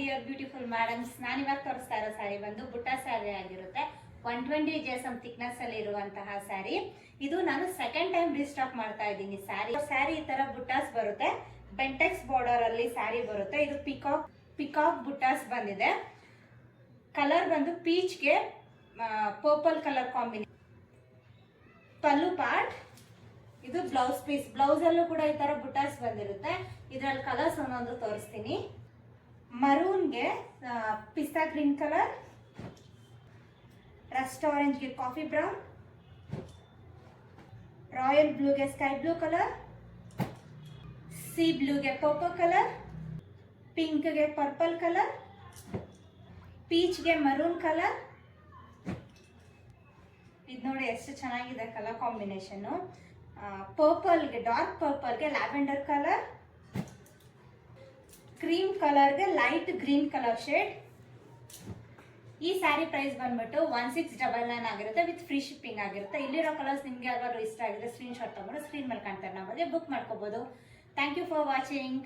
Dear beautiful madams, ನಾನಿವಾಗ ತೋರಿಸ್ತಾ ಇರೋ ಸ್ಯಾರಿ ಬಂದು ಬುಟ್ಟ ಸ್ಯಾರಿ ಆಗಿರುತ್ತೆ. 120 GSM ಥಿಕ್ನೆಸ್ ಅಲ್ಲಿ ಇರುವಂತಹ ಸ್ಯಾರಿ. ಇದು ನಾನು ಸೆಕೆಂಡ್ ಟೈಮ್ ರೀಸ್ಟಾಕ್ ಮಾಡ್ತಾ ಇದ್ದೀನಿ ಸ್ಯಾರಿ. ಈ ತರ ಬುಟ್ಟಾಸ್ ಬರುತ್ತೆ, ಬೆಂಟೆಕ್ಸ್ ಬಾರ್ಡರ್ ಅಲ್ಲಿ ಸ್ಯಾರಿ ಬರುತ್ತೆ. ಇದು ಪಿಕಾಕ್ ಬುಟ್ಟಾಸ್ ಬಂದಿದೆ. ಕಲರ್ ಬಂದು ಪೀಚ್ಗೆ ಪರ್ಪಲ್ ಕಲರ್ ಕಾಂಬಿನೇಷನ್. ಪಲ್ಲು ಪಾರ್ಟ್, ಇದು ಬ್ಲೌಸ್ ಪೀಸ್. ಬ್ಲೌಸ್ ಅಲ್ಲೂ ಕೂಡ ಈ ತರ ಬುಟ್ಟಾಸ್ ಬಂದಿರುತ್ತೆ. ಇದ್ರಲ್ಲಿ ಕಲರ್ಸ್ ಒಂದೊಂದು ತೋರಿಸ್ತೀನಿ. ಮರೂನ್ಗೆ ಪಿಸ್ತಾ ಗ್ರೀನ್ ಕಲರ್, ರಸ್ಟ್ ಆರೆಂಜ್ಗೆ ಕಾಫಿ ಬ್ರೌನ್, ರಾಯಲ್ ಬ್ಲೂಗೆ ಸ್ಕೈ ಬ್ಲೂ ಕಲರ್, ಸಿ ಬ್ಲೂಗೆ ಪರ್ಪಲ್ ಕಲರ್, ಪಿಂಕ್ಗೆ ಪರ್ಪಲ್ ಕಲರ್, ಪೀಚ್ಗೆ ಮರೂನ್ ಕಲರ್. ಇದು ನೋಡಿ ಎಷ್ಟು ಚೆನ್ನಾಗಿದೆ ಕಲರ್ ಕಾಂಬಿನೇಷನ್. ಪರ್ಪಲ್ಗೆ ಡಾರ್ಕ್ ಪರ್ಪಲ್ಗೆ ಲ್ಯಾವೆಂಡರ್ ಕಲರ್, ಕ್ರೀಮ್ ಕಲರ್ಗೆ ಲೈಟ್ ಗ್ರೀನ್ ಕಲರ್ ಶೇಡ್. ಈ ಸ್ಯಾರಿ ಪ್ರೈಸ್ ಬಂದ್ಬಿಟ್ಟು 1699 ಆಗಿರುತ್ತೆ ವಿತ್ ಫ್ರೀ ಶಿಪ್ಪಿಂಗ್ ಆಗಿರುತ್ತೆ. ಇಲ್ಲಿರೋ ಕಲರ್ಸ್ ನಿಮ್ಗೆ ಯಾವ್ದಾದ್ರು ಇಷ್ಟ ಆಗಿದ್ರೆ ಸ್ಕ್ರೀನ್ ಶಾಟ್ ತಗೊಂಡು ಸ್ಕ್ರೀನ್ ಮೇಲೆ ಕಾಣ್ತಾರೆ, ನಾವು ಬುಕ್ ಮಾಡ್ಕೋಬಹುದು. Thank you for watching.